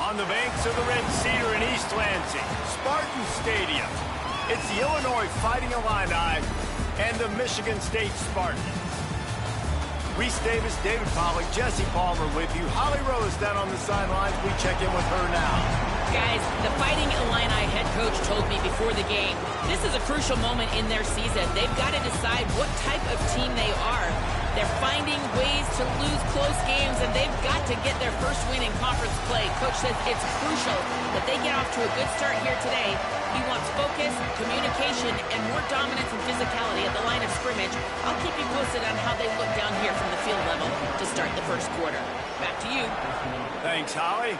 on the banks of the Red Cedar in East Lansing, Spartan Stadium. It's the Illinois Fighting Illini and the Michigan State Spartans. Reese Davis, David Pollack, Jesse Palmer with you. Holly Rose down on the sidelines. We check in with her now. Guys, the Fighting Illini head coach told me before the game, this is a crucial moment in their season. They've got to decide what type of team they are. They're finding ways to lose close games, and they've got to get their first win in conference play. Coach says it's crucial that they get off to a good start here today. He wants focus, communication, and more dominance and physicality at the line of scrimmage. I'll keep you posted on how they look down here from the field level to start the first quarter. Back to you. Thanks, Holly.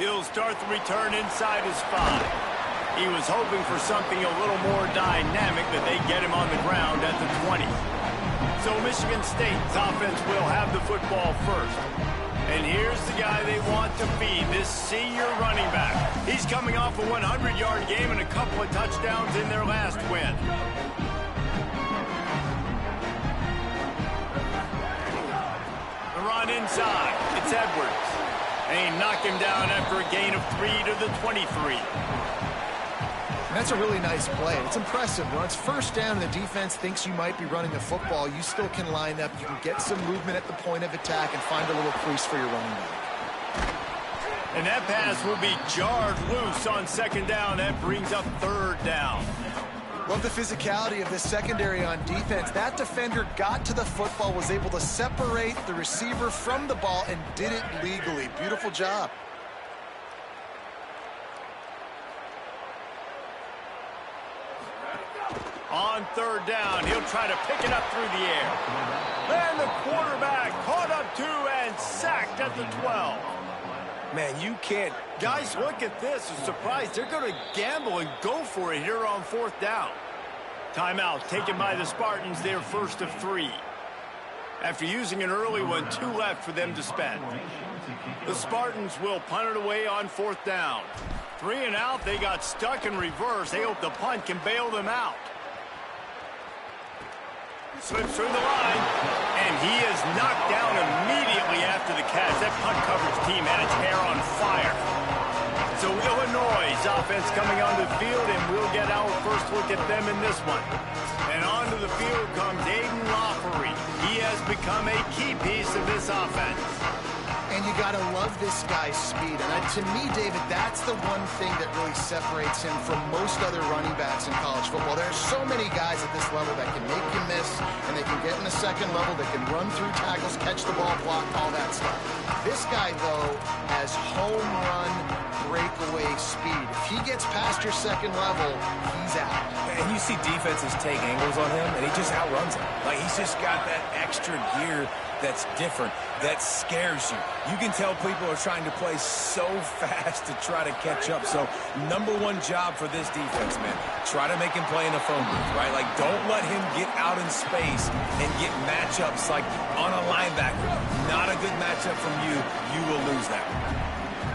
He'll start the return inside his 5. He was hoping for something a little more dynamic, that they get him on the ground at the 20. So Michigan State's offense will have the football first. And here's the guy they want to feed, this senior running back. He's coming off a 100-yard game and a couple of touchdowns in their last win. The run inside. It's Edwards. And he knocked him down after a gain of 3 to the 23. And that's a really nice play. It's impressive. When it's first down and the defense thinks you might be running the football, you still can line up. You can get some movement at the point of attack and find a little crease for your running back. And that pass will be jarred loose on second down. That brings up third down. Love the physicality of this secondary on defense. That defender got to the football, was able to separate the receiver from the ball, and did it legally. Beautiful job. On third down, he'll try to pick it up through the air. And the quarterback caught up to and sacked at the 12. Man, you can't. Guys, look at this. A surprise. They're going to gamble and go for it here on fourth down. Timeout taken by the Spartans, their first of 3. After using an early one, 2 left for them to spend. The Spartans will punt it away on fourth down. 3 and out. They got stuck in reverse. They hope the punt can bail them out. Slips through the line, and he is knocked down immediately after the catch. That punt coverage team had its hair on fire. So Illinois' offense coming onto the field, and we'll get our first look at them in this one. And onto the field comes Aiden Laffery. He has become a key piece of this offense. And you got to love this guy's speed. And to me, David, that's the one thing that really separates him from most other running backs in college football. There are so many guys at this level that can make you miss, and they can get in the second level, they can run through tackles, catch the ball, block, all that stuff. This guy, though, has home run breakaway speed. If he gets past your second level, he's out. And you see defenses take angles on him, and he just outruns them. Like, he's just got that extra gear that's different, that scares you. You can tell people are trying to play so fast to try to catch up. So, #1 job for this defense, man. Try to make him play in a phone booth, right? Like, don't let him get out in space and get matchups like on a linebacker. Not a good matchup from you. You will lose that.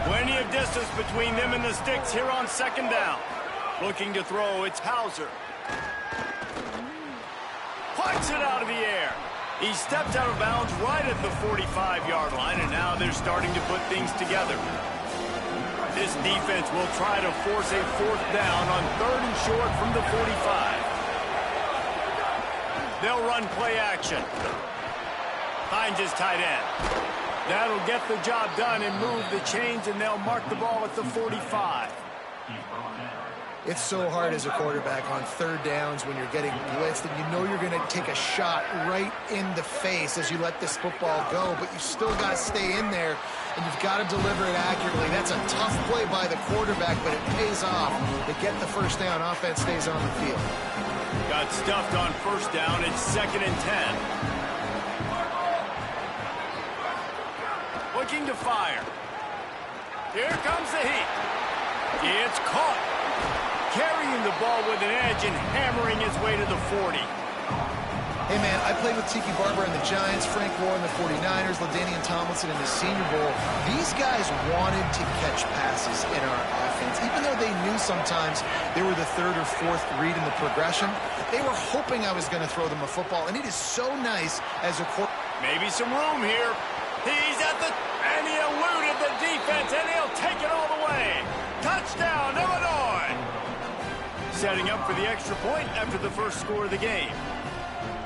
Plenty of distance between them and the sticks here on second down. Looking to throw, it's Hauser. Punts it out of the air. He stepped out of bounds right at the 45-yard line, and now they're starting to put things together. This defense will try to force a fourth down on 3rd and short from the 45. They'll run play action. Finds his tight end. That'll get the job done and move the chains, and they'll mark the ball at the 45. It's so hard as a quarterback on 3rd downs when you're getting blitzed and you know you're going to take a shot right in the face as you let this football go, but you still got to stay in there and you've got to deliver it accurately. That's a tough play by the quarterback, but it pays off. They get the first down. Offense stays on the field. Got stuffed on first down. It's 2nd and 10. Looking to fire. Here comes the heat. It's caught. Carrying the ball with an edge and hammering his way to the 40. Hey, man, I played with Tiki Barber and the Giants, Frank Warren, the 49ers, LaDainian Tomlinson in the Senior Bowl. These guys wanted to catch passes in our offense. Even though they knew sometimes they were the 3rd or 4th read in the progression, they were hoping I was going to throw them a football. And it is so nice as a quarterback. Maybe some room here. He's at the... and he setting up for the extra point after the first score of the game.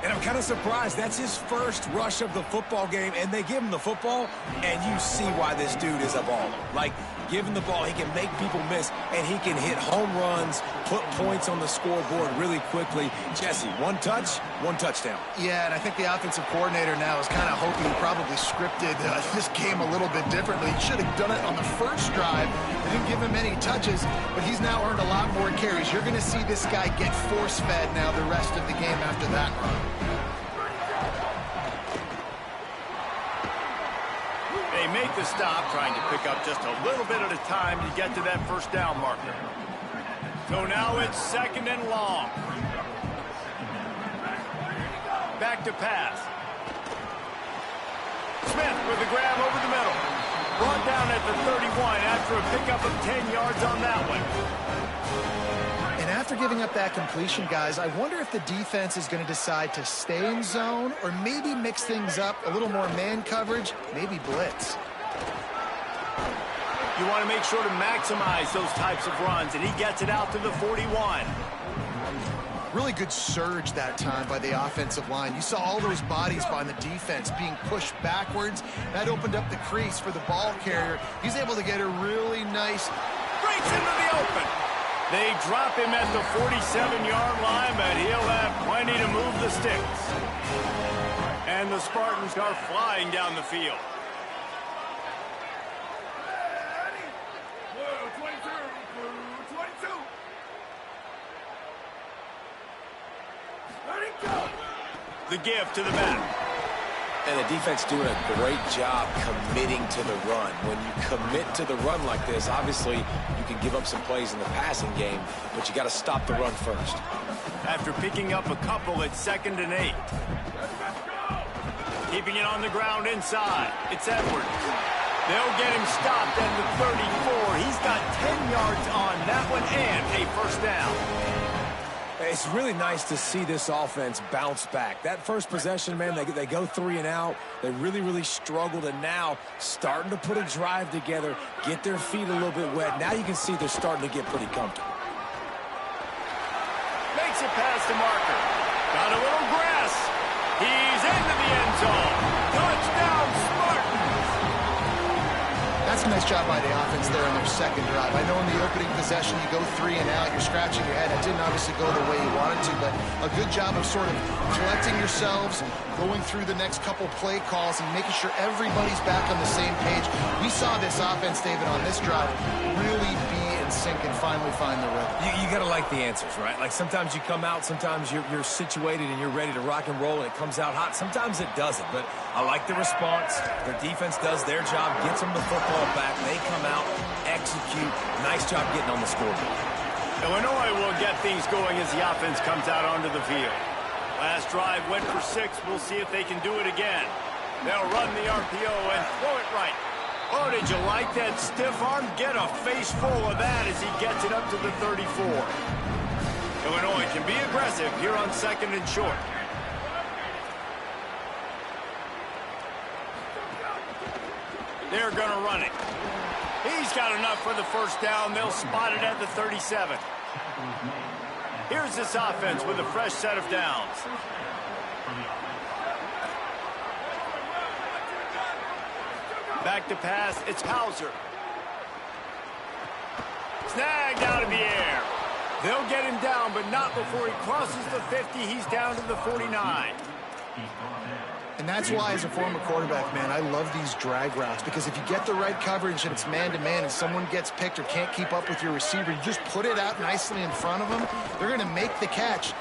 And I'm kind of surprised. That's his first rush of the football game, and they give him the football, and you see why this dude is a baller. Like, give him the ball, he can make people miss, and he can hit home runs, put points on the scoreboard really quickly. Jesse, one touch, one touchdown. Yeah, and I think the offensive coordinator now is kind of hoping he probably scripted this game a little bit differently. He should have done it on the first drive. They didn't give him any touches, but he's now earned a lot more carries. You're going to see this guy get force-fed now the rest of the game after that run. They make the stop, trying to pick up just a little bit at a time to get to that first down marker. So now it's 2nd and long. Back to pass. Smith with the grab over the middle. Brought down at the 31 after a pickup of 10 yards on that one. And after giving up that completion, guys, I wonder if the defense is going to decide to stay in zone or maybe mix things up, a little more man coverage, maybe blitz. You want to make sure to maximize those types of runs, and he gets it out to the 41. Really good surge that time by the offensive line. You saw all those bodies by the defense being pushed backwards. That opened up the crease for the ball carrier. He's able to get a really nice... Breaks into the open. They drop him at the 47-yard line, but he'll have plenty to move the sticks. And the Spartans are flying down the field. The give to the back. And the defense doing a great job committing to the run. When you commit to the run like this, obviously you can give up some plays in the passing game, but you got to stop the run first. After picking up a couple at 2nd and 8. Keeping it on the ground inside. It's Edwards. They'll get him stopped at the 34. He's got 10 yards on that one and a first down. It's really nice to see this offense bounce back. That first possession, man, they go 3 and out. They really struggled, and now starting to put a drive together, get their feet a little bit wet. Now you can see they're starting to get pretty comfortable. Makes it past the marker. Got a little grass. He's into the end zone. Touchdown, Spartans! That's a nice job by the offense there on their second drive. I know in the opening possession you go 3 and out, you're scratching your head. It didn't obviously go the way you wanted to, but a good job of sort of collecting yourselves, going through the next couple play calls, and making sure everybody's back on the same page. We saw this offense, David, on this drive really be in sync and finally find the rhythm. You got to like the answers, right? Like sometimes you come out, sometimes you're situated and you're ready to rock and roll and it comes out hot. Sometimes it doesn't, but I like the response. Their defense does their job, gets them the football back. They come out, execute. Nice job getting on the scoreboard. Illinois will get things going as the offense comes out onto the field. Last drive went for 6. We'll see if they can do it again. They'll run the RPO and throw it right. Oh, did you like that stiff arm? Get a face full of that as he gets it up to the 34. Illinois can be aggressive here on 2nd and short. They're going to run it. He's got enough for the first down. They'll spot it at the 37. Here's this offense with a fresh set of downs. Back to pass, it's Hauser. Snagged out of the air. They'll get him down, but not before he crosses the 50. He's down to the 49. And that's why, as a former quarterback, man, I love these drag routes, because if you get the right coverage and it's man-to-man and someone gets picked or can't keep up with your receiver, you just put it out nicely in front of them. They're going to make the catch.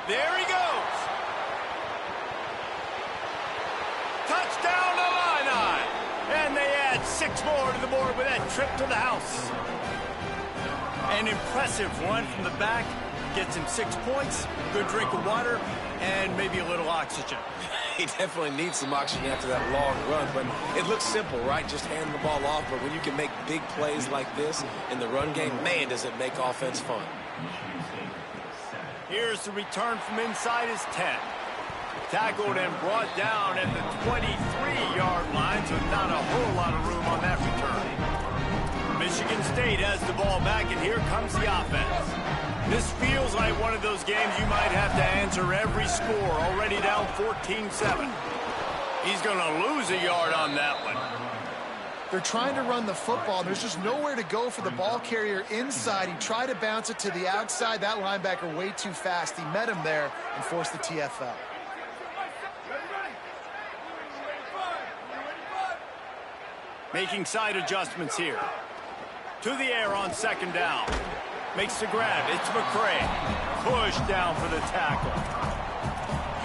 There he goes. Touchdown, iLLiNi. And they add 6 more to the board with that trip to the house. An impressive run from the back. Gets him 6 points, good drink of water, and maybe a little oxygen. He definitely needs some oxygen after that long run, but it looks simple, right? Just hand the ball off, but when you can make big plays like this in the run game, man, does it make offense fun. Here's the return from inside his 10. Tackled and brought down at the 23-yard line, so not a whole lot of room on that return. Michigan State has the ball back, and here comes the offense. This feels like one of those games you might have to answer every score, already down 14-7. He's going to lose a yard on that one. They're trying to run the football. There's just nowhere to go for the ball carrier inside. He tried to bounce it to the outside. That linebacker way too fast. He met him there and forced the TFL. Making side adjustments here. To the air on second down. Makes the grab. It's McCray. Push down for the tackle.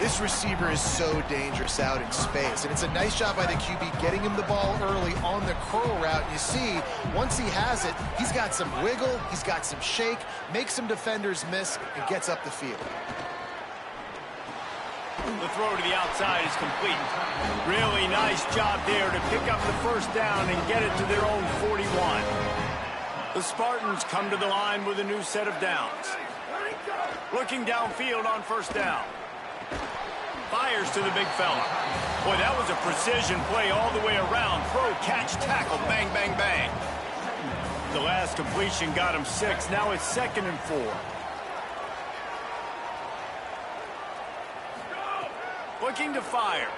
This receiver is so dangerous out in space, and it's a nice job by the QB getting him the ball early on the curl route. And you see, once he has it, he's got some wiggle, he's got some shake, makes some defenders miss, and gets up the field. The throw to the outside is complete. Really nice job there to pick up the first down and get it to their own 41. The Spartans come to the line with a new set of downs. Looking downfield on first down. Fires to the big fella. Boy, that was a precision play all the way around. Throw, catch, tackle, bang, bang, bang. The last completion got him 6. Now it's 2nd and 4. Looking to fire.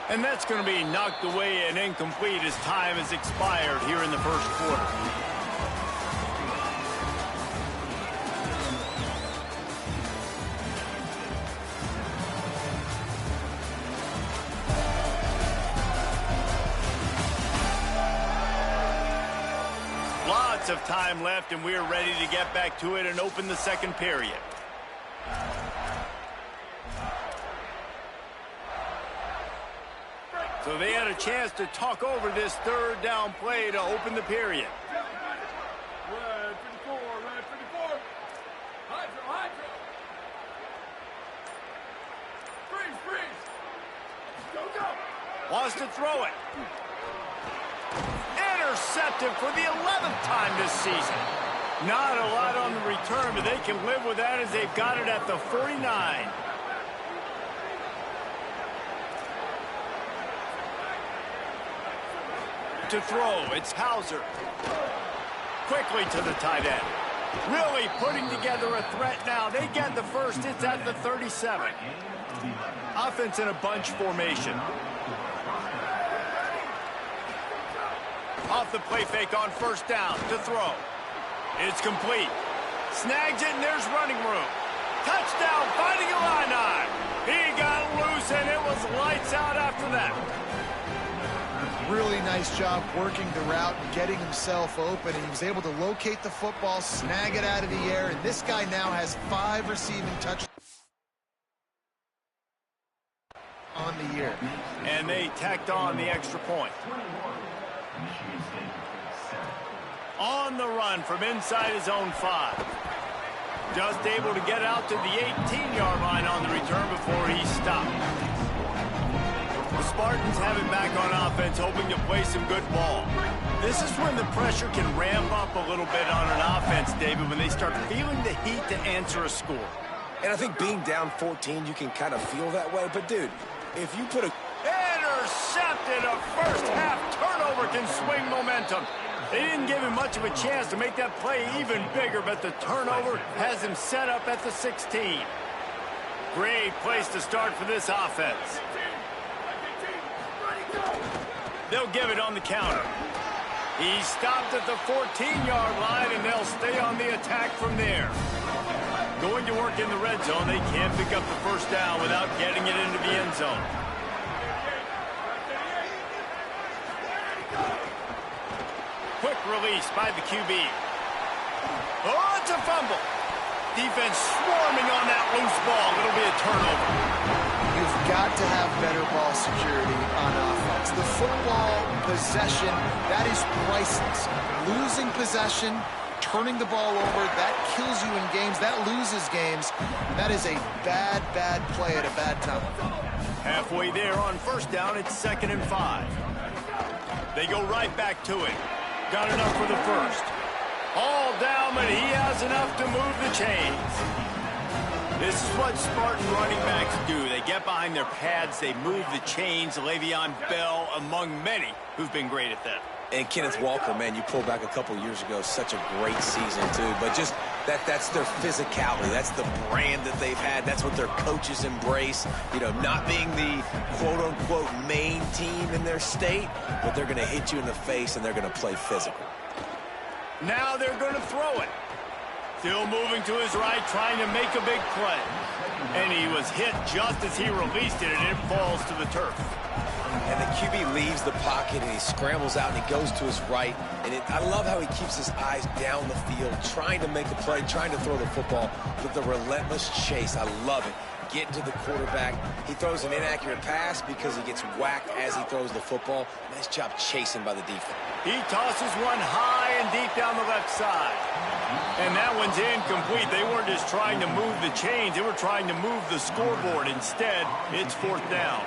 And that's going to be knocked away and incomplete as time has expired here in the first quarter. Lots of time left, and we're ready to get back to it and open the second period. So they had a chance to talk over this third down play to open the period. Red 54, red 54. Hydro. Freeze. Go. Wants to throw it. Intercepted for the 11th time this season. Not a lot on the return, but they can live with that as they've got it at the 49. To throw, it's Hauser. Quickly to the tight end. Really putting together a threat now. They get the first. It's at the 37. Offense in a bunch formation. Off the play fake on first down. To throw. It's complete. Snags it, and there's running room. Touchdown, finding iLLiNi. He got loose, and it was lights out after that. Really nice job working the route and getting himself open. And he was able to locate the football, snag it out of the air, and this guy now has 5 receiving touchdowns on the year. And they tacked on the extra point. On the run from inside his own 5. Just able to get out to the 18-yard line on the return before he stopped. The Spartans have it back on offense, hoping to play some good ball. This is when the pressure can ramp up a little bit on an offense, David, when they start feeling the heat to answer a score. And I think being down 14, you can kind of feel that way. But, dude, if you put a... Intercepted! A first-half turnover can swing momentum. They didn't give him much of a chance to make that play even bigger, but the turnover has him set up at the 16. Great place to start for this offense. They'll give it on the counter. He stopped at the 14-yard line, and they'll stay on the attack from there. Going to work in the red zone. They can't pick up the first down without getting it into the end zone. Quick release by the QB. Oh, it's a fumble. Defense swarming on that loose ball. It'll be a turnover. You've got to have better ball security on offense. The football possession, that is priceless. Losing possession, turning the ball over, that kills you in games. That loses games. That is a bad, bad play at a bad time. Halfway there on first down, it's 2nd and 5. They go right back to it. Got enough for the first. All down, but he has enough to move the chains. This is what Spartan running backs do. They get behind their pads, they move the chains. Le'Veon Bell among many who've been great at that. And Kenneth Walker, man, you pulled back a couple years ago, such a great season too. But just that's their physicality. That's the brand that they've had. That's what their coaches embrace. You know, not being the quote-unquote main team in their state, but they're going to hit you in the face and they're going to play physical. Now they're going to throw it. Still moving to his right, trying to make a big play. And he was hit just as he released it, and it falls to the turf. And the QB leaves the pocket, and he scrambles out, and he goes to his right. And I love how he keeps his eyes down the field, trying to make a play, trying to throw the football with the relentless chase. I love it. Getting to the quarterback. He throws an inaccurate pass because he gets whacked as he throws the football. Nice job chasing by the defense. He tosses one high and deep down the left side. And that one's incomplete. They weren't just trying to move the chains. They were trying to move the scoreboard. Instead, it's 4th down.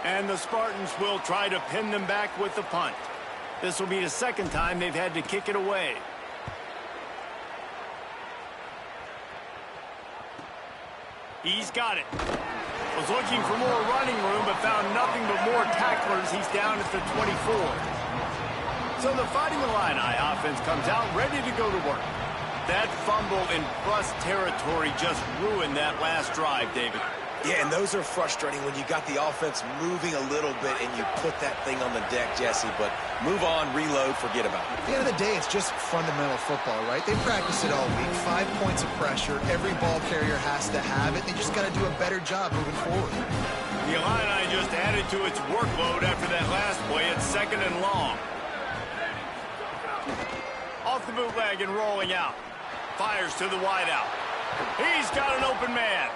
And the Spartans will try to pin them back with the punt. This will be the 2nd time they've had to kick it away. He's got it. Was looking for more running room, but found nothing but more tacklers. He's down at the 24. So the Fighting Illini offense comes out ready to go to work. That fumble in plus territory just ruined that last drive, David. Yeah, and those are frustrating when you got the offense moving a little bit and you put that thing on the deck, Jesse. But move on, reload, forget about it. At the end of the day, it's just fundamental football, right? They practice it all week. 5 points of pressure. Every ball carrier has to have it. They just got to do a better job moving forward. The Illini just added to its workload after that last play. It's 2nd and long. Off the bootleg and rolling out. Fires to the wideout. He's got an open man.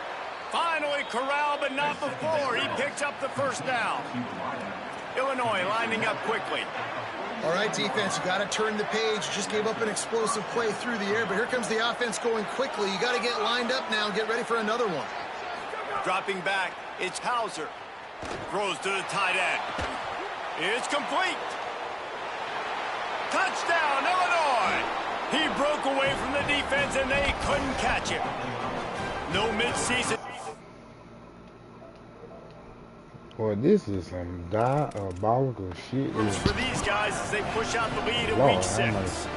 Finally corralled, but not before. He picks up the 1st down. Illinois lining up quickly. All right, defense, you got to turn the page. You just gave up an explosive play through the air, but here comes the offense going quickly. You got to get lined up now and get ready for another one. Dropping back, it's Hauser. Throws to the tight end. It's complete. Touchdown, Illinois! He broke away from the defense, and they couldn't catch him. No midseason. Well, this is some diabolical shit. For these guys as they push out the lead in week 6.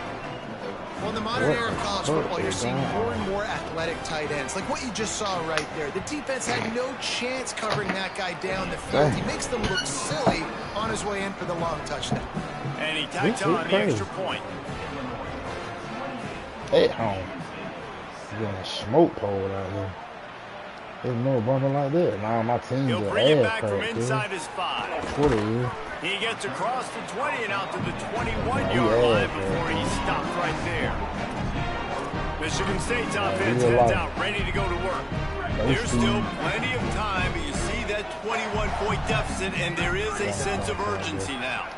Well, in the modern era of college football, you're seeing more and more athletic tight ends. Like what you just saw right there. The defense had no chance covering that guy down the field. He makes them look silly on his way in for the long touchdown. And he tacks on the extra point. At home. He's getting a smoke pole out here. There's no bumper like that. Now my team's He'll bring it back from inside his 5. What is it? He gets across the 20 and out to the 21-yard line before he stopped right there. Michigan State's offense heads out, ready to go to work. There's still plenty of time, but you see that 21-point deficit, and there is a sense of urgency now.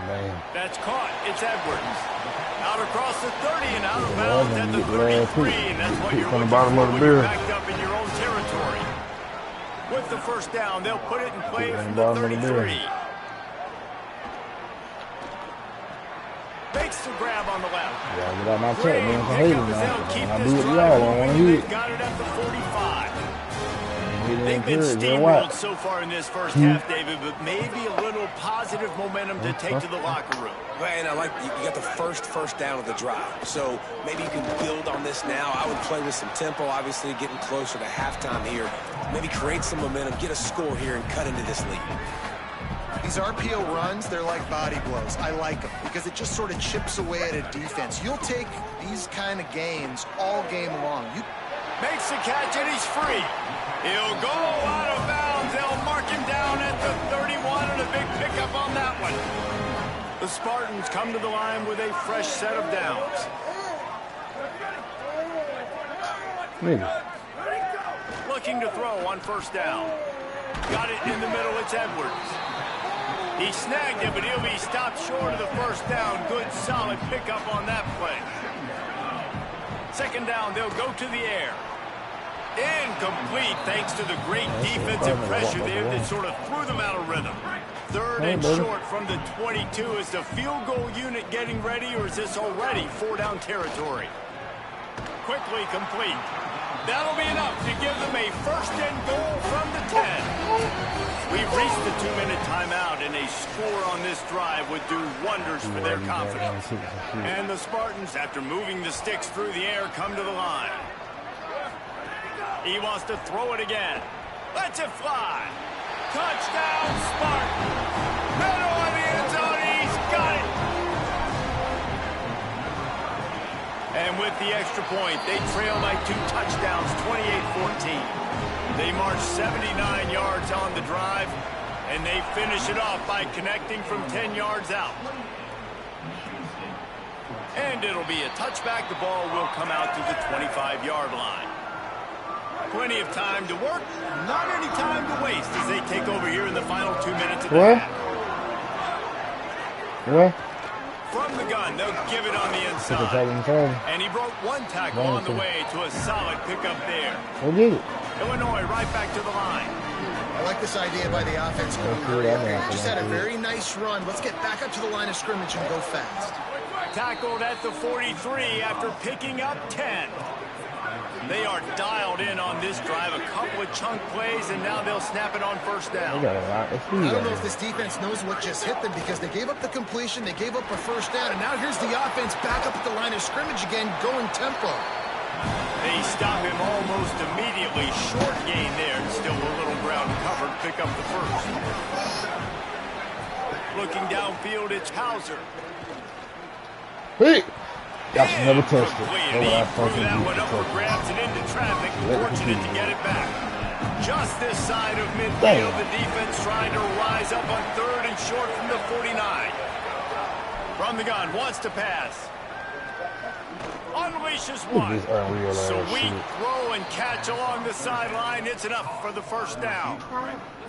Man. That's caught. It's Edwards. Out across the 30 and out of bounds at the 33, and that's what you're looking for when you're backed up in your own territory. With the 1st down, they'll put it in play from the 33. Makes the grab on the left. Yeah, get out my check, man. I hate it now. I do it to y'all. I don't want to hear it. Got it at the 45. They've been steamrolled so far in this first half, David, but maybe a little positive momentum to take to the locker room. And I like you got the first down of the drive. So maybe you can build on this now. I would play with some tempo, obviously getting closer to halftime here. Maybe create some momentum, get a score here, and cut into this lead. These RPO runs, they're like body blows. I like them because it just sort of chips away at a defense. You'll take these kind of games all game long. Makes the catch, and he's free. He'll go out of bounds. They'll mark him down at the 31, and a big pickup on that one. The Spartans come to the line with a fresh set of downs. Looking to throw on 1st down. Got it in the middle. It's Edwards. He snagged it, but he'll be stopped short of the 1st down. Good, solid pickup on that play. 2nd down, they'll go to the air. Incomplete thanks to the great defensive pressure there that sort of threw them out of rhythm. 3rd and short from the 22. Is the field goal unit getting ready, or is this already 4-down territory? Quickly complete. That'll be enough to give them a first and goal from the 10. We've reached the 2-minute timeout, and a score on this drive would do wonders for their confidence. And the Spartans, after moving the sticks through the air, come to the line. He wants to throw it again. Lets it fly. Touchdown, Spartan. Middle of the end zone. He's got it. And with the extra point, they trail by 2 touchdowns, 28-14. They march 79 yards on the drive, and they finish it off by connecting from 10 yards out. And it'll be a touchback. The ball will come out to the 25-yard line. Plenty of time to work, not any time to waste as they take over here in the final 2 minutes of the half. What? From the gun, they'll give it on the inside. And he broke one tackle on the way to a solid pickup there. We'll get it. Illinois right back to the line. I like this idea by the offense going early up here. Just had a very nice run. Let's get back up to the line of scrimmage and go fast. Tackled at the 43 after picking up 10. They are dialed in on this drive. A couple of chunk plays, and now they'll snap it on first down. I don't know if this defense knows what just hit them because they gave up the completion, they gave up a first down, and now here's the offense back up at the line of scrimmage again, going tempo. They stop him almost immediately. Short gain there. Still a little ground covered. Pick up the first. Looking downfield, it's Hauser. Hey! Y'all should never touched it. He threw that one up for grabs and into traffic. Fortunate to get it back. Just this side of midfield, the defense trying to rise up on 3rd and short from the 49. From the gun, wants to pass. Unleashes one. Sweet throw and catch along the sideline. It's enough for the first down.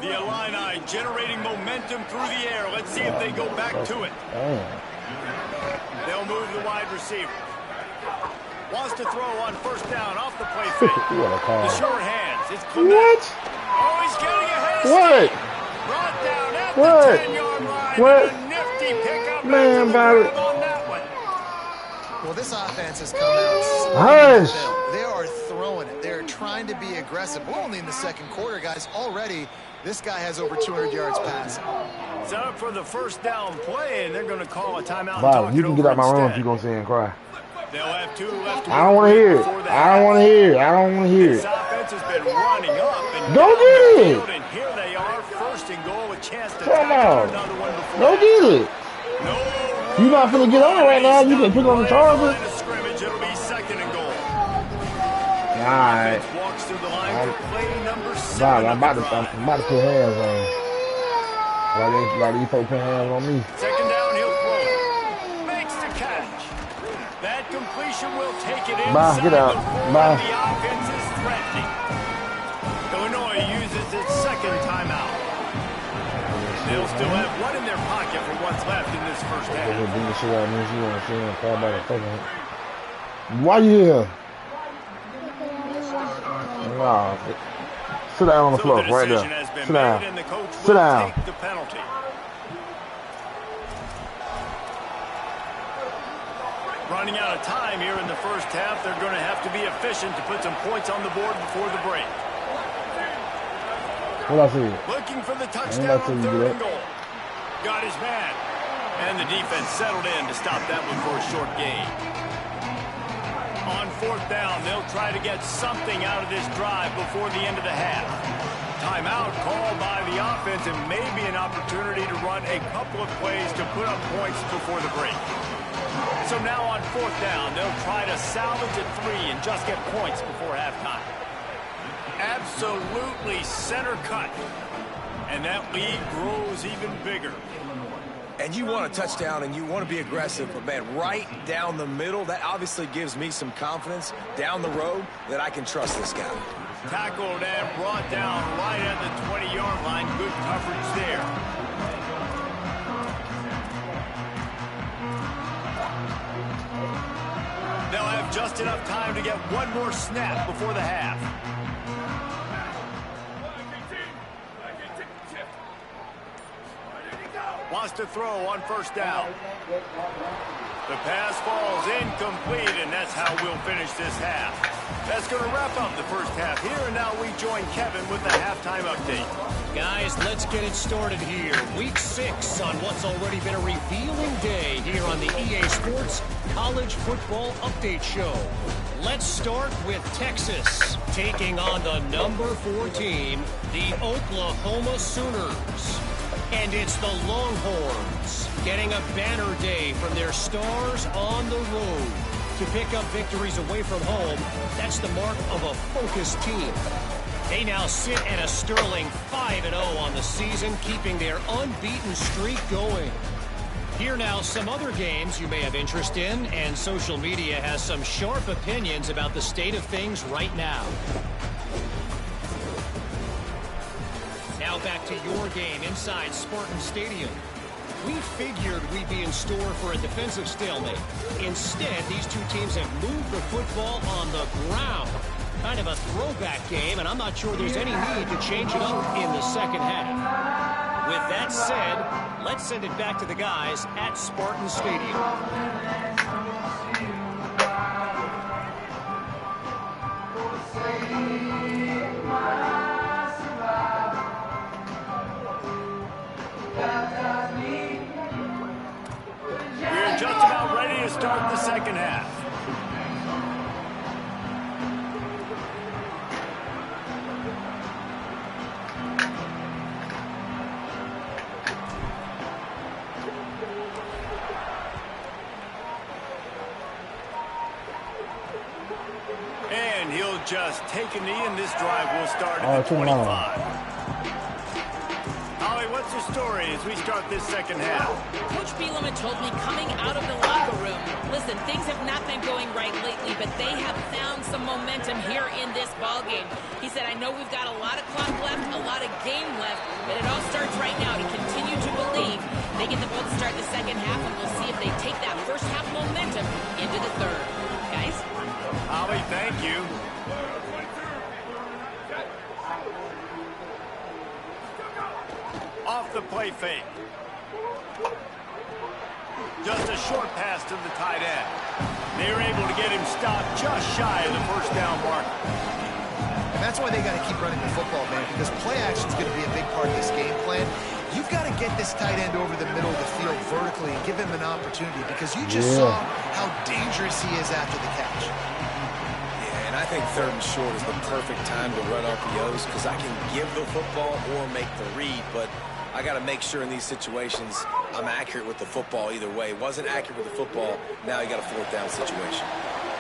The Illini generating momentum through the air. Let's see if they go back to it. They'll move the wide receiver. Wants to throw on first down off the play fake. The short hands. It's Clement. What? Oh, he's getting ahead. What? Brought down at the 10-yard line. What? A nifty pickup. Man, Barrett. On that one. Well, this offense has come out. Hush. They are throwing it. They're trying to be aggressive. We're only in the second quarter, guys. Already, this guy has over 200 yards passing. Set up for the first down play, and they're going to call a timeout. Bob, you can get out my room if you're going to sit and cry. They'll have 2 left. I don't want to hear it. I don't want to hear it. I don't want to hear it. This offense has been running up and go get it. And here they are, first and goal, a chance to come on. Another one before go get it. No. You're not going to get on it right now. You can pick on the Chargers. Scrimmage, it'll be 2nd and goal. All right. Walks through the line for play number 7. Bob, I'm about to put hands on him. Like these folks put hands on me. Second down, he'll throw. Makes the catch. That completion will take it inside. Bye, get out. Bye. The offense is threatening. Illinois uses its second timeout. They'll still have one in their pocket for what's left in this first half. Why you here? Nah. Sit down on the floor, right there. Sit down. Sit down. Take the penalty. Running out of time here in the first half. They're going to have to be efficient to put some points on the board before the break. What I see? Looking for the touchdown on 3rd and goal. Got his man. And the defense settled in to stop that one for a short gain. On 4th down, they'll try to get something out of this drive before the end of the half. Timeout called by the offense, and maybe an opportunity to run a couple of plays to put up points before the break. So now on 4th down, they'll try to salvage a 3 and just get points before halftime. Absolutely center cut. And that lead grows even bigger. And you want a touchdown and you want to be aggressive, but man, right down the middle, that obviously gives me some confidence down the road that I can trust this guy. Tackled and brought down right at the 20-yard line. Good coverage there. They'll have just enough time to get one more snap before the half. Wants to throw on 1st down. The pass falls incomplete, and that's how we'll finish this half. That's going to wrap up the first half here, and now we join Kevin with the halftime update. Guys, let's get it started here. Week 6 on what's already been a revealing day here on the EA Sports College Football Update Show. Let's start with Texas taking on the number 4 team, the Oklahoma Sooners. And it's the Longhorns getting a banner day from their stars on the road. To pick up victories away from home, that's the mark of a focused team. They now sit at a sterling 5-0 on the season, keeping their unbeaten streak going. Here now some other games you may have interest in, and social media has some sharp opinions about the state of things right now. Now back to your game inside Spartan Stadium. We figured we'd be in store for a defensive stalemate. Instead, these two teams have moved the football on the ground. Kind of a throwback game, and I'm not sure there's any need to change it up in the second half. With that said, let's send it back to the guys at Spartan Stadium. We're just about ready to start the second half. And he'll just take a knee, and this drive will start at the 25. What's the story as we start this second half? Coach Bielema told me coming out of the locker room, listen, things have not been going right lately, but they have found some momentum here in this ball game. He said, I know we've got a lot of clock left, a lot of game left, but it all starts right now. He continued to believe they get the ball to start the second half, and we'll see if they take that first half momentum into the third. Guys? Ollie, thank you. Off the play fake. Just a short pass to the tight end. They were able to get him stopped just shy of the first down mark. And that's why they got to keep running the football, man, because play action is going to be a big part of this game plan. You've got to get this tight end over the middle of the field vertically and give him an opportunity, because you just saw how dangerous he is after the catch. And I think 3rd and short is the perfect time to run RPOs, because I can give the football or make the read, but I got to make sure in these situations I'm accurate with the football either way. Wasn't accurate with the football, now you got a 4th down situation.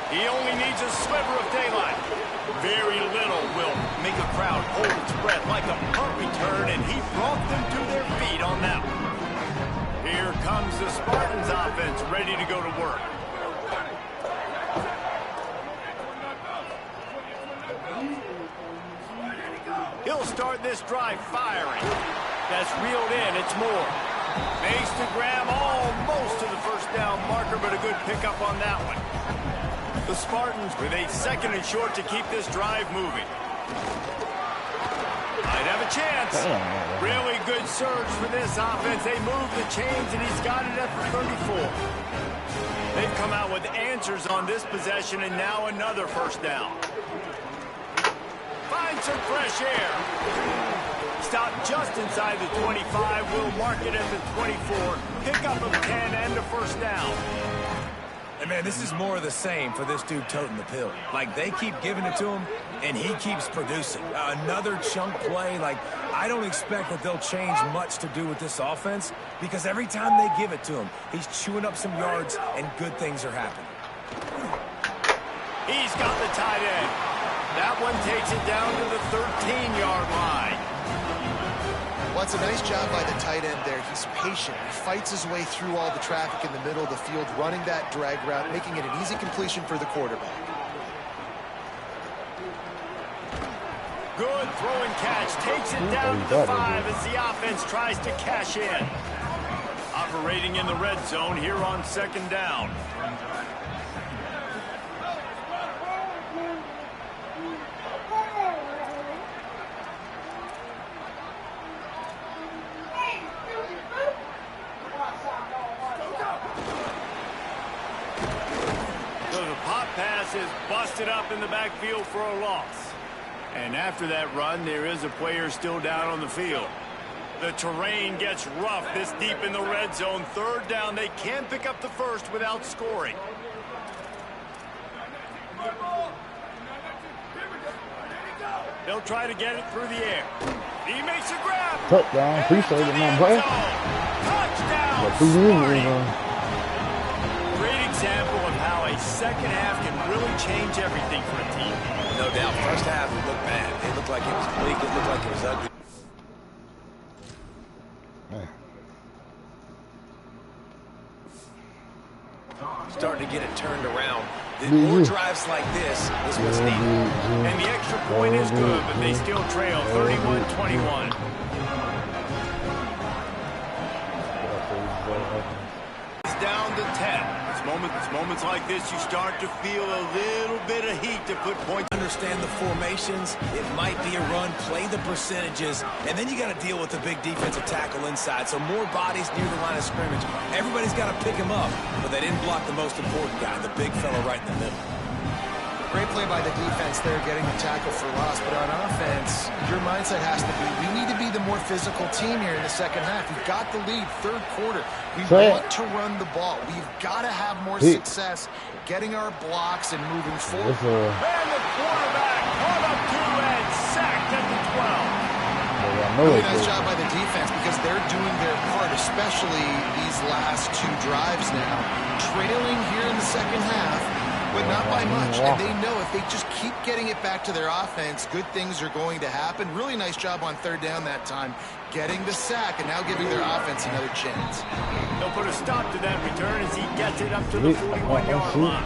He only needs a sliver of daylight. Very little will make a crowd hold its breath like a punt return, and he brought them to their feet on that one. Here comes the Spartans offense ready to go to work. He'll start this drive firing. That's reeled in. It's more. Makes the grab almost to the first down marker, but a good pickup on that one. The Spartans with a 2nd and short to keep this drive moving. Might have a chance. Really good surge for this offense. They move the chains, and he's got it at the 34. They've come out with answers on this possession, and now another first down. Find some fresh air. Stop just inside the 25. We'll mark it at the 24. Pick up of 10 and a first down. And, man, this is more of the same for this dude toting the pill. Like, they keep giving it to him, and he keeps producing. Another chunk play. Like, I don't expect that they'll change much to do with this offense, because every time they give it to him, he's chewing up some yards, and good things are happening. He's got the tight end. That one takes it down to the 13-yard line. Well, it's a nice job by the tight end there. He's patient. He fights his way through all the traffic in the middle of the field, running that drag route, making it an easy completion for the quarterback. Good throw and catch. Takes it down to the 5 as the offense tries to cash in. Operating in the red zone here on 2nd down. pass is busted up in the backfield for a loss. And after that run, there is a player still down on the field. The terrain gets rough this deep in the red zone. Third down, they can pick up the first without scoring. They'll try to get it through the air. He makes a grab. Touchdown. Appreciate it, my boy. Touchdown. Great example of how a second half can really change everything for a team. No doubt. First half, it looked bad. It looked like it was bleak. It looked like it was ugly. Starting to get it turned around. More drives like this is what's needed. And the extra point is good, but they still trail 31-21. It's down to 10. It's moments like this you start to feel a little bit of heat to put points. Understand the formations. It might be a run. Play the percentages. And then you got to deal with the big defensive tackle inside. So more bodies near the line of scrimmage. Everybody's got to pick him up. But they didn't block the most important guy, the big fella right in the middle. Great play by the defense there, getting the tackle for loss. But on offense, your mindset has to be, we need to be the more physical team here in the second half. We've got the lead, third quarter. We want to run the ball. We've got to have more success getting our blocks and moving forward. And the quarterback caught up to and sacked at the 12. Really nice job by the defense because they're doing their part, especially these last two drives now. Trailing here in the second half, but not by much. And they know if they just keep getting it back to their offense, good things are going to happen. Really nice job on third down that time, getting the sack and now giving their offense another chance. They'll put a stop to that return as he gets it up to the 41-yard line.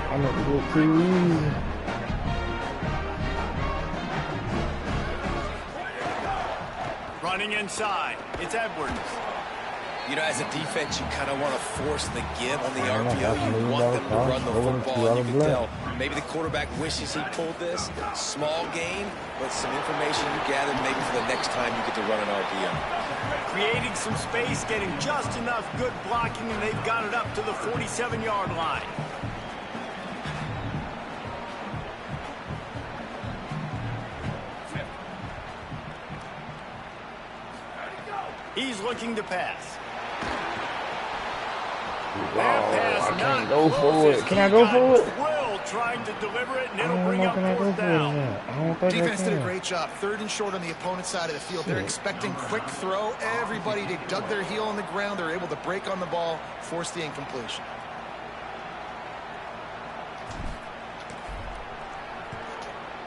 Running inside, it's Edwards. You know, as a defense, you kind of want to force the give on the RPO. You want them to run the football, and you can tell maybe the quarterback wishes he pulled this. Small gain, but some information you gathered maybe for the next time you get to run an RPO. Creating some space, getting just enough good blocking, and they've got it up to the 47-yard line. He's looking to pass. I can't go for it. Can I go for it? Trying to deliver it, and it'll bring up fourth down. Defense did a great job. Third and short on the opponent's side of the field. They're expecting quick throw. Everybody, they dug their heel on the ground. They're able to break on the ball, force the incompletion.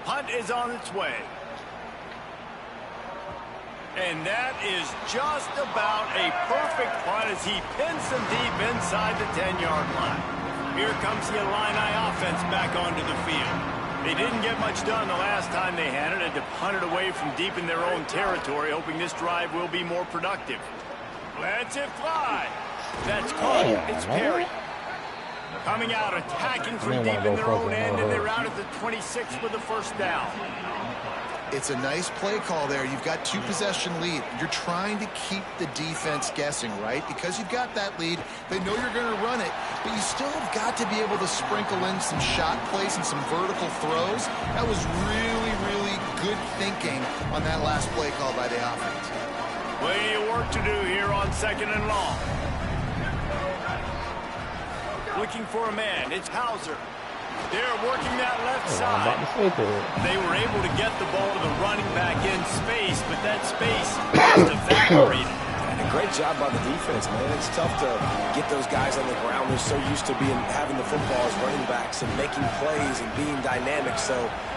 Punt is on its way. And that is just about a perfect punt as he pins them deep inside the 10-yard line. Here comes the iLLiNi offense back onto the field. They didn't get much done the last time they had it, and to punt it away from deep in their own territory, hoping this drive will be more productive. Lets it fly. That's caught. It's Perry. Coming out, attacking from deep in their own end, and they're out at the 26 with the first down. It's a nice play call there. You've got two-possession lead. You're trying to keep the defense guessing, right? Because you've got that lead, they know you're going to run it, but you still have got to be able to sprinkle in some shot plays and some vertical throws. That was really, really good thinking on that last play call by the offense. Plenty of work to do here on second and long. Looking for a man. It's Hauser. They're working that left side. They were able to get the ball to the running back in space, but that space just evaporated. And a great job by the defense, man. It's tough to get those guys on the ground. They're so used to having the football as running backs and making plays and being dynamic. So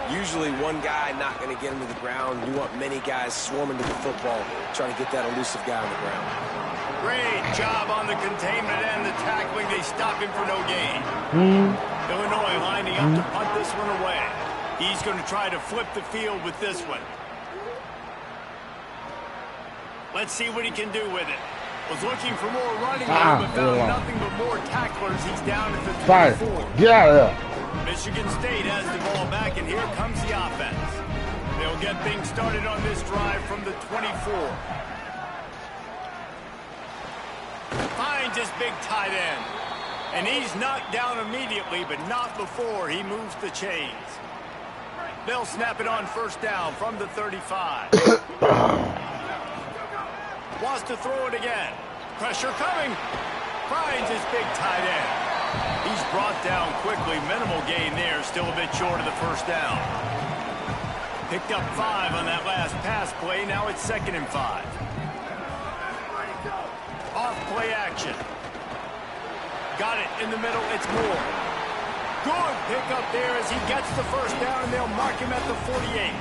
usually one guy not going to get him to the ground. You want many guys swarming to the football, trying to get that elusive guy on the ground. Great job on the containment and the tackling. They stop him for no gain. Illinois lining up to punt this one away. He's going to try to flip the field with this one. Let's see what he can do with it. Was looking for more running room, but found nothing but more tacklers. He's down at the 24. Get out of there. Michigan State has the ball back, and here comes the offense. They'll get things started on this drive from the 24. Finds his big tight end. And he's knocked down immediately, but not before he moves the chains. They'll snap it on first down from the 35. Wants to throw it again. Pressure coming. Finds his big tight end. He's brought down quickly. Minimal gain there. Still a bit short of the first down. Picked up 5 on that last pass play. Now it's 2nd and 5. Off play action. Got it in the middle. It's Moore. Good pickup there as he gets the first down, and they'll mark him at the 48.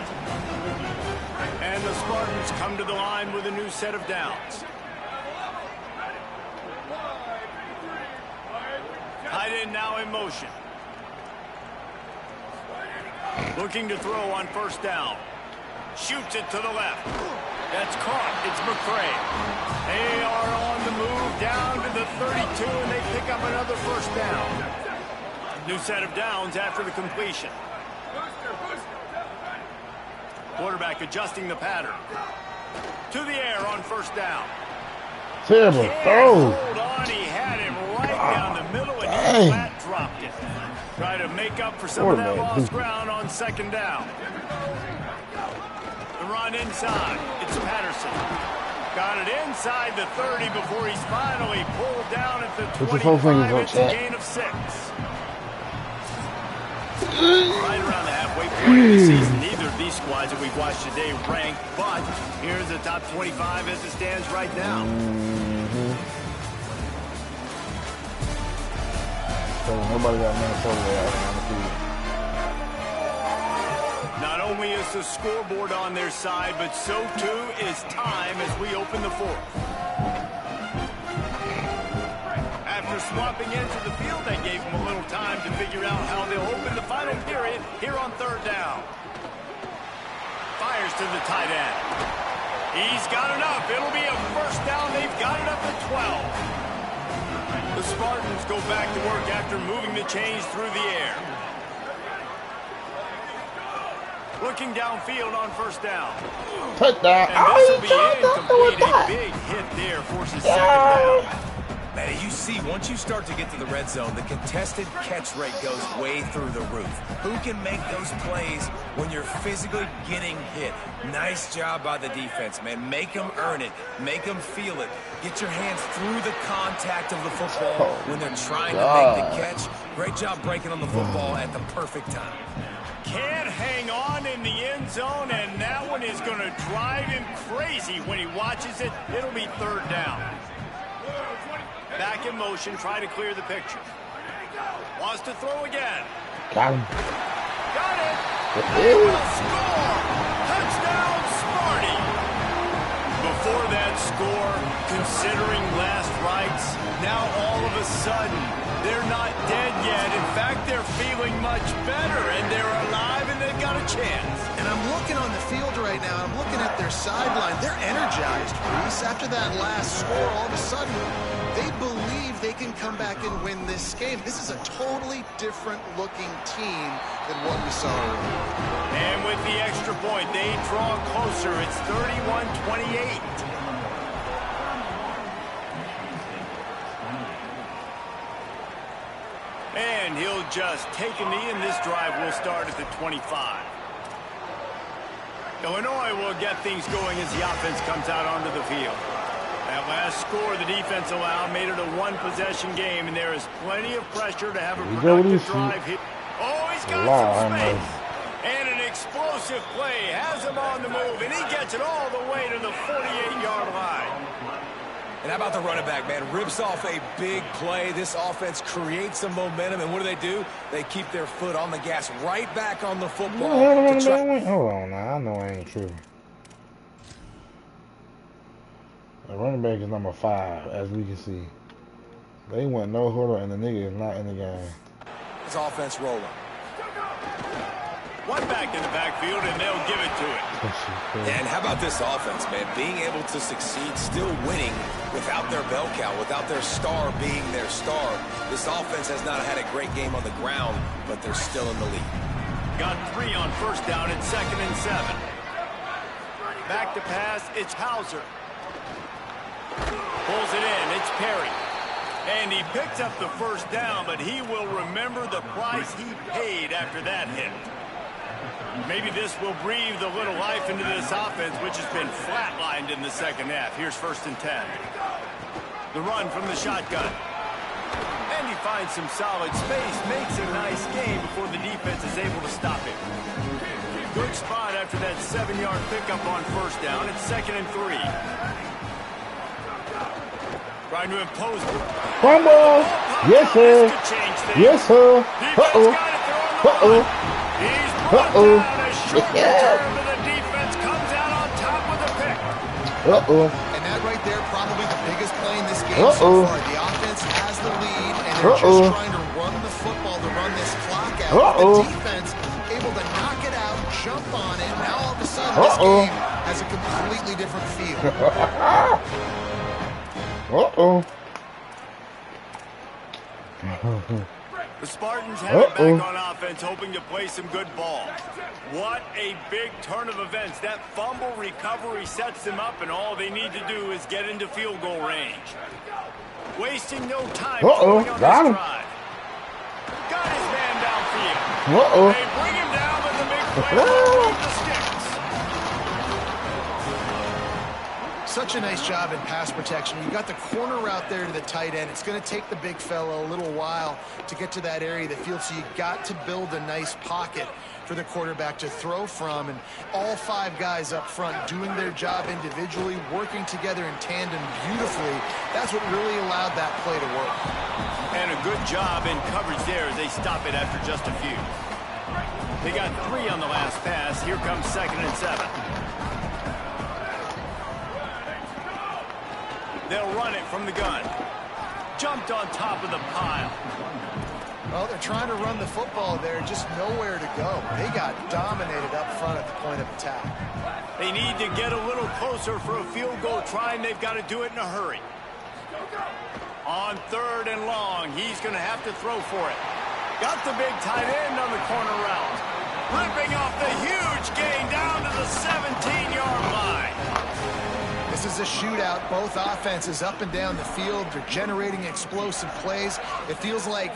And the Spartans come to the line with a new set of downs. Tight end now in motion. Looking to throw on first down. Shoots it to the left. That's caught. It's McCray. They are on the move down to the 32, and they pick up another first down. New set of downs after the completion. Quarterback adjusting the pattern. To the air on first down. Terrible throw. Hold on, he had him right down the middle, and he flat dropped it. Try to make up for some of that lost ground on 2nd down. The run inside. It's Patterson. Got it inside the 30 before he's finally pulled down at the 25. It's a gain of 6. Right around the halfway point of the season. Neither of these squads that we've watched today ranked, but here's the top 25 as it stands right now. So nobody got Minnesota out on the field. Not only is the scoreboard on their side, but so too is time as we open the 4th. After swapping into the field, that gave them a little time to figure out how they'll open the final period here on 3rd down. Fires to the tight end. He's got enough. It'll be a first down. They've got it up to 12. The Spartans go back to work after moving the chains through the air. Looking downfield on first down. Touchdown. And this will be incomplete. A big hit there forces 2nd down. Man, you see, once you start to get to the red zone, the contested catch rate goes way through the roof. Who can make those plays when you're physically getting hit? Nice job by the defense, man. Make them earn it. Make them feel it. Get your hands through the contact of the football when they're trying to make the catch. Great job breaking on the football at the perfect time. Can't hang on in the end zone, and that one is going to drive him crazy when he watches it. It'll be 3rd down. Back in motion, try to clear the picture. Wants to throw again. Got him. Got it. They will score. Touchdown, Sparty. Before that score, considering last rites, now all of a sudden, they're not dead yet. In fact, they're feeling much better, and they're alive, and they've got a chance. And I'm looking on the field right now. I'm looking at their sideline. They're energized, Reese. After that last score, all of a sudden, they believe they can come back and win this game. This is a totally different-looking team than what we saw earlier. And with the extra point, they draw closer. It's 31-28. And he'll just take a knee, and this drive will start at the 25. Illinois will get things going as the offense comes out onto the field. That last score the defense allowed made it a one-possession game, and there is plenty of pressure to have a productive drive here. Oh, he's got some space. And an explosive play has him on the move, and he gets it all the way to the 48-yard line. And how about the running back, man? Rips off a big play. This offense creates some momentum, and what do? They keep their foot on the gas, right back on the football. Hold on now. I know I ain't true. The running back is number 5, as we can see. They went no huddle, and the nigga is not in the game. This offense rolling. One back in the backfield, and they'll give it to it. And how about this offense, man? Being able to succeed, still winning without their bell cow, without their star being their star. This offense has not had a great game on the ground, but they're still in the lead. Got 3 on first down at 2nd and 7. Back to pass, it's Hauser. Pulls it in, it's Perry. And he picked up the first down, but he will remember the price he paid after that hit. Maybe this will breathe a little life into this offense, which has been flatlined in the second half. Here's 1st and 10. The run from the shotgun. And he finds some solid space, makes a nice gain before the defense is able to stop him. Good spot after that 7-yard pickup on 1st down. It's 2nd and 3. Trying to impose. Fumble! Yes, sir. Yes, sir. Uh-oh. Uh-oh. He's brought down a short return, but the defense comes out on top with a pick. Uh-oh. And that right there, probably the biggest play in this game so far. The offense has the lead, and they're just trying to run the football to run this clock out. The defense able to knock it out, jump on it. Now all of a sudden, this game has a completely different feel. Uh-oh. The Spartans have it back on offense, hoping to play some good ball. What a big turn of events. That fumble recovery sets them up, and all they need to do is get into field goal range. Wasting no time on this drive. Got his man downfield. They bring him down with the big play off the sticks. Such a nice job in pass protection. You got the corner route there to the tight end. It's going to take the big fella a little while to get to that area of the field, so you got to build a nice pocket for the quarterback to throw from, and all 5 guys up front doing their job individually, working together in tandem beautifully. That's what really allowed that play to work. And a good job in coverage there as they stop it after just a few. They got 3 on the last pass. Here comes 2nd and 7. They'll run it from the gun. Jumped on top of the pile. Well, they're trying to run the football there, just nowhere to go. They got dominated up front at the point of attack. They need to get a little closer for a field goal try, and they've got to do it in a hurry. On 3rd and long, he's going to have to throw for it. Got the big tight end on the corner route. Ripping off the huge gain down to the 17-yard line. This is a shootout. Both offenses up and down the field. They're generating explosive plays. It feels like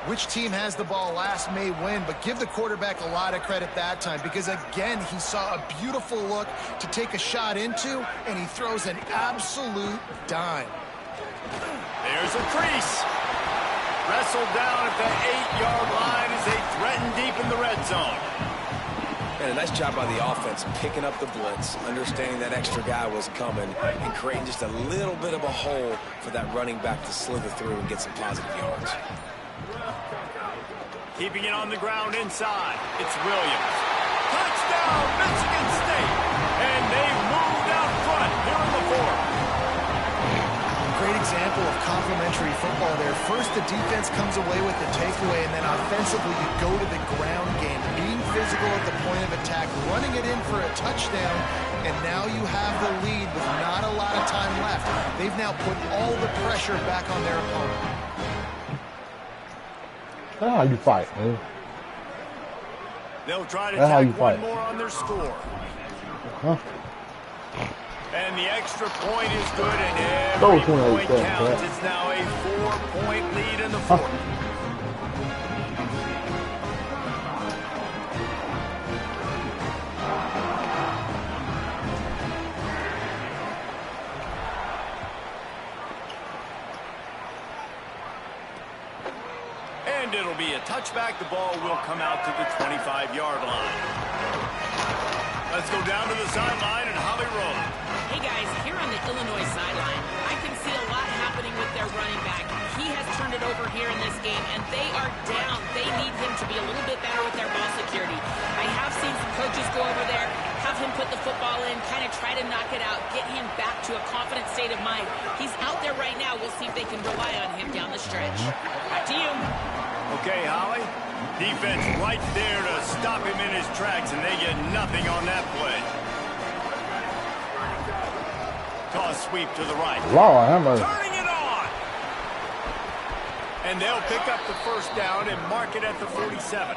which team has the ball last may win, but give the quarterback a lot of credit that time, because again, he saw a beautiful look to take a shot into, and he throws an absolute dime. There's a crease. Wrestled down at the 8-yard line as they threaten deep in the red zone. And a nice job by the offense picking up the blitz, understanding that extra guy was coming, and creating just a little bit of a hole for that running back to slither through and get some positive yards. Keeping it on the ground inside. It's Williams. Touchdown, Michigan State. And they've moved out front here in the 4th. Great example of complementary football there. First, the defense comes away with the takeaway, and then offensively, you go to the ground game. Being physical at the point of attack, running it in for a touchdown, and now you have the lead with not a lot of time left. They've now put all the pressure back on their opponent. That's how you fight, man. They'll try to tack one more on their score. Huh? And the extra point is good, and every point counts. It's now a 4-point lead in the 4th. And it'll be a touchback. The ball will come out to the 25-yard line. Let's go down to the sideline and Holly Rowe. Hey guys, here on the Illinois sideline, I can see a lot happening with their running back. He has turned it over here in this game, and they are down. They need him to be a little bit better with their ball security. I have seen some coaches go over there, have him put the football in, kind of try to knock it out, get him back to a confident state of mind. He's out there right now. We'll see if they can rely on him down the stretch. Back to you. Okay, Holly. Defense right there to stop him in his tracks, and they get nothing on that play. Toss sweep to the right. Turning it on. And they'll pick up the first down and mark it at the 47.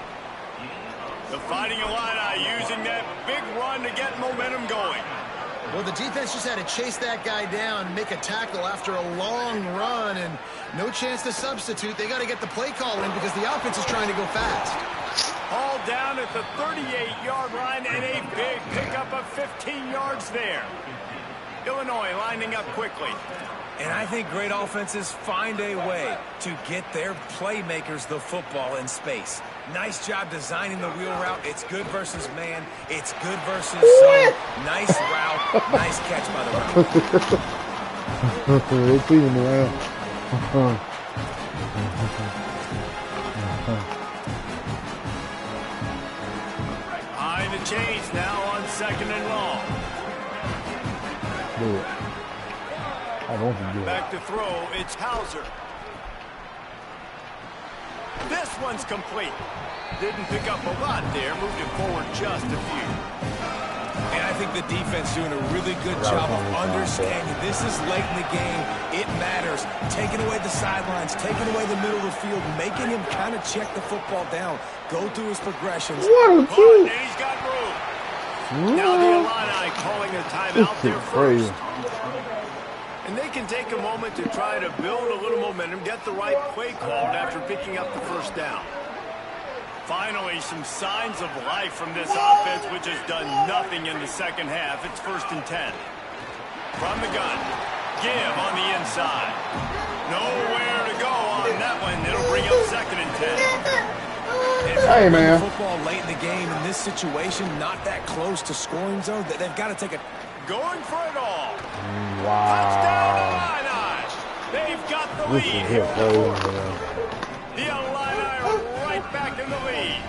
The Fighting Illini using that big run to get momentum going. Well, the defense just had to chase that guy down, make a tackle after a long run, and No chance to substitute. They got to get the play call in because the offense is trying to go fast. All down at the 38-yard line and a big pickup of 15 yards there. Illinois lining up quickly. And I think great offenses find a way to get their playmakers the football in space. Nice job designing the wheel route. It's good versus man. It's good versus zone. Nice route. Nice catch by the route. Behind the chains now on 2nd and long. Do it. I don't think do it. Back to throw, it's Hauser. This one's complete. Didn't pick up a lot there, moved it forward just a few. And I think the defense doing a really good job of understanding this is late in the game. It matters. Taking away the sidelines, taking away the middle of the field, making him kind of check the football down, go through his progressions. And he's got room. Now the Illini calling a timeout there first. And they can take a moment to try to build a little momentum, get the right play called after picking up the first down. Finally, some signs of life from this offense, which has done nothing in the second half. It's 1st and 10. From the gun, give on the inside. Nowhere to go on that one. It'll bring up 2nd and 10. Hey, man. Football late in the game in this situation, not that close to scoring zone. They've got to take a... Going for it all. Wow. Touchdown, Illini. They've got the lead here in the fourth. The Illini are right back in the lead.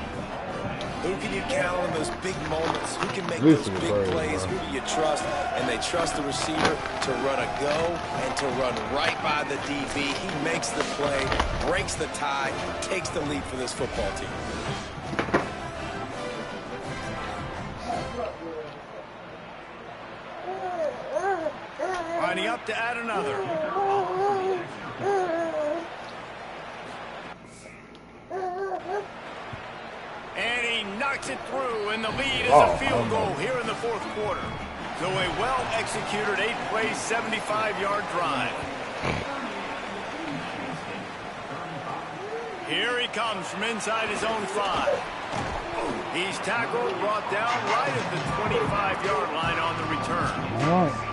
Who can you count on those big moments? Who can make those big plays? Who do you trust? And they trust the receiver to run a go and to run right by the DB. He makes the play, breaks the tie, takes the lead for this football team. Lining up to add another. And he knocks it through, and the lead is a field goal here in the fourth quarter. So a well-executed 8-play, 75-yard drive. Here he comes from inside his own 5. He's tackled, brought down right at the 25-yard line on the return. All right.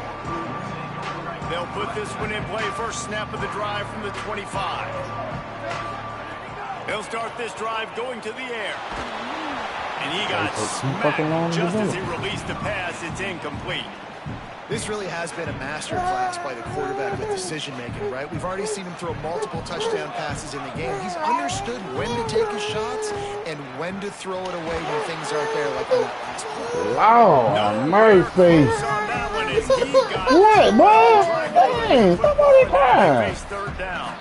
They'll put this one in play. First snap of the drive from the 25. He'll start this drive going to the air. And he got smacked just as he released the pass. It's incomplete. This really has been a master class by the quarterback with decision-making, right? We've already seen him throw multiple touchdown passes in the game. He's understood when to take his shots and when to throw it away when things aren't there, like on that last play. Wow, Murphy. What, boy? Dang, somebody died. Third down.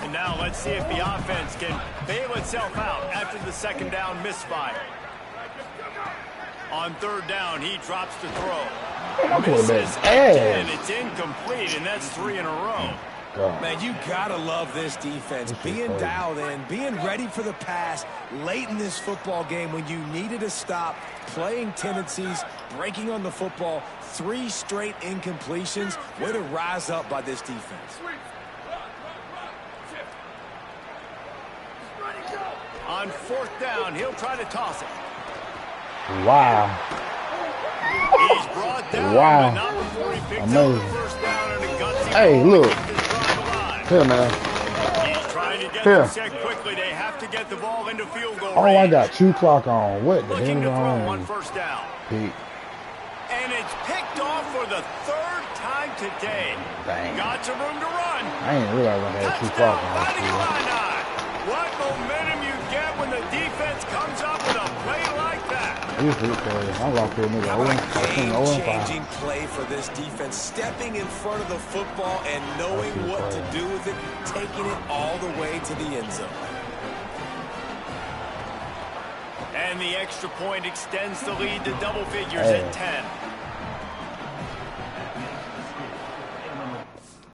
And now let's see if the offense can bail itself out after the second down misfire. On third down, he drops the throw. Misses again. It's incomplete, and that's 3 in a row. Man, you gotta love this defense. Being dialed in, being ready for the pass late in this football game when you needed to stop, playing tendencies, breaking on the football, 3 straight incompletions. Way to rise up by this defense. On fourth down, he'll try to toss it. Wow. He's brought down, wow. but not before he picks up the first down and a gutsy hey, ball look. to keep this drive alive. Here, man. He's trying to get them set quickly. They have to get the ball into field goal range. I got 2 clock on. What the Looking to hell throw is on on? first down. Pete. And it's picked off for the 3rd time today. Dang. Got some room to run. I didn't realize I had 2 Touchdown, clock on. Fighting Illini. What momentum you get when the defense comes up with a play like that. I'm locked in nigga. Game-changing play for this defense. Stepping in front of the football and knowing what to do with it, taking it all the way to the end zone. And the extra point extends the lead to double figures at 10.